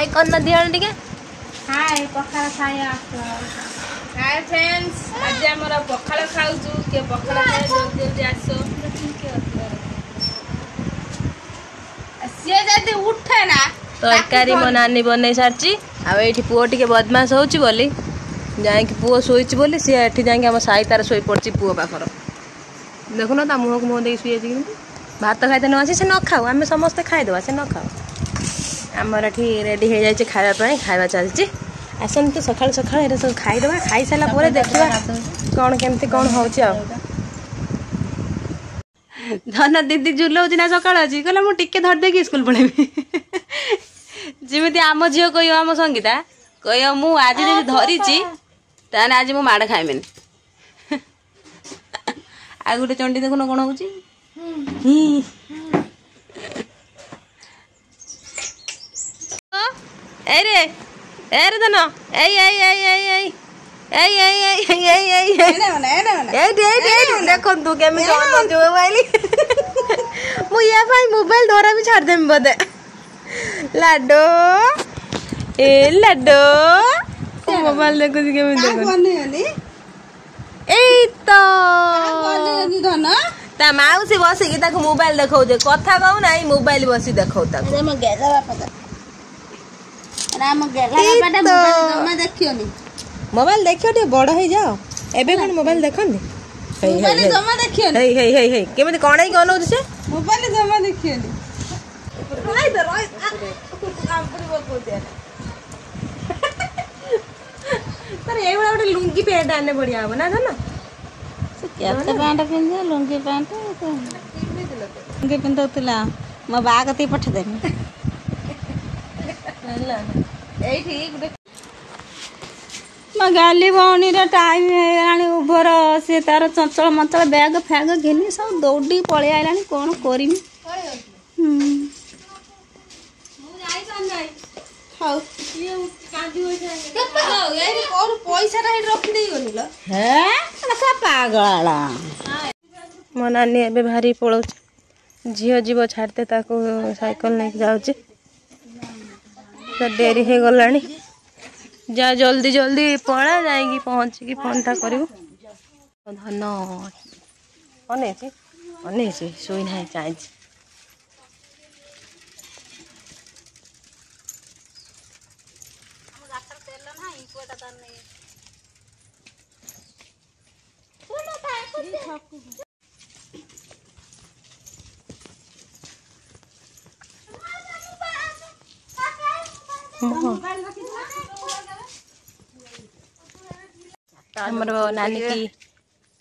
हाय करना दिया टिके हाय पखाल खाया हाय फ्रेंड्स आज हमरा पखाल खाउछु के पखाल खाए जल्दी जल्दी आसो सिए जदी उठे ना तरकारी मो नानी बनै सारची आ एठी पुओ टिके बदमाश होउची बोली जाई कि पुओ सोईची बोली सी एठी जाई कि हम साई तार सोई पड़ची पुओ पाखर देखुन ता मुह को मुह दे सुई कि भात खाइते न आसी से न खाऊ आमे समस्त खाइ देबा से न खाऊ हमर एठी रेडी हो जाई खाइबा पई खाइबा चलची आसन तो सकाळ सकाळ एटा सब खाइ देबा खाइ साला परे देखिबा कोन केमती कोन होउची आ धन दीदी झुलौची ना सकाळ अछि कहला मु टिके धर दे कि स्कूल पळेबी जिमिति आम झियो कहियो आम संगीता कहियो मु आज जे धरिची ताने आज मु माड खाइमेन आ गुटे चंडी देखुन कोन होउची ए रे धन देखो तू केमी मोबाइल धरा भी छाड़ देमी बोधे लाडो ए लाडो मोबाइल देखो केमी देखो ए तो ता माउसी बसी कि ताको मोबाइल देखौ दे कथा कहू ना मोबाइल बसी देखौ ता म गेला बापा राम गेला बापा मोबाइल जमा देखियोनी मोबाइल देखियो टे बड़ हे जाओ एबे कोन मोबाइल देखन मोबाइल जमा देखियोनी हे केमे कोन कोन से मोबाइल जमा देखियोनी राय दे राय काम पड़ी बोल दे तर ए वाला ଗୋଟେ ଲୁଙ୍ଗି ପ୍ୟାଣ୍ଟ ଆନେ ବଢିଆ ହବ ନା ଧନ କେତେ ପ୍ୟାଣ୍ଟ ପିନ୍ଧେ ଲୁଙ୍ଗି ପ୍ୟାଣ୍ଟ ଲୁଙ୍ଗି ପିନ୍ଧୁଥିଲା ମୋ ବାହା କତି ପଠେଇଦେମି ହେଲା ଏଇଠି ଗୋଟେ ମୋ ଗାଲି ଭଉଣୀର ଟାଇମ୍ ହେଇଗଲାଣି ଉଭର ସେ ତାର ଚଞ୍ଚଳ ମଞ୍ଚଳ ବ୍ୟାଗ ଫ୍ୟାଗ ଘେନି ସବୁ ଦୌଡ଼ି ପଳେଇ ଆଇଲାଣି କ'ଣ କରିମି ହଉ मो नानी ए भारी पड़ो झील जीव छाड़ते ताको साइकिल नहीं जाऊँ डेरी हो गला जा जल्दी जल्दी पड़ा जाएगी पहुँचिकी फोन टा करू धन अनेची अनेची शुई ना चाहिए हमर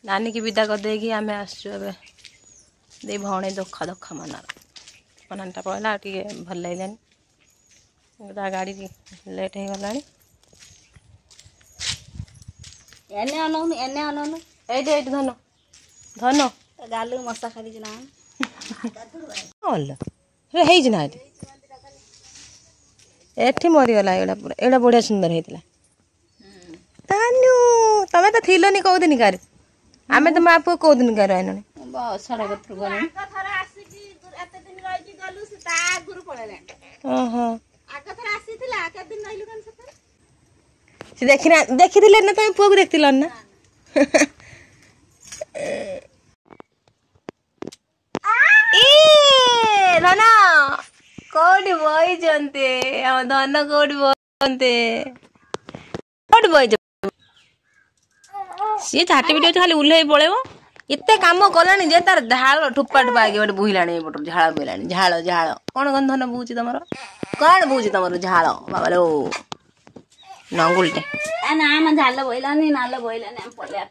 नानी की विदा कर देगी आम आसु दे भौणे दुखा दुखा मनटा पड़ा टे भल लगे गाड़ी लेट हो गला एने अनौनु एने अनौनु एटे धन धन गालू मशा खाली ना है ना एठी मरीगला एड़ा पूरा एड़ा बढ़िया सुंदर होता तानू तमें तो थिलनी कौ दिन कार आमे तो माँ पुओ कौ दिन कार आइल देखी ना तुम पुओ को देखती ना धन कौटी बही धन कौटी बहते कौटी बही सी झाटी भिडियो खाली उल्हे पड़ेब एते काम कलानी जे तार झाल ठुपा ठुपा आगे गोटे बुहिलाणी एपटर झाल बोलानी झाल झाल कौन कौन धन बुझी तुम कौन बुझी तुम झाल बाबा लो नंगुलटे ना झाल बोलानी नाल बोलानी पड़े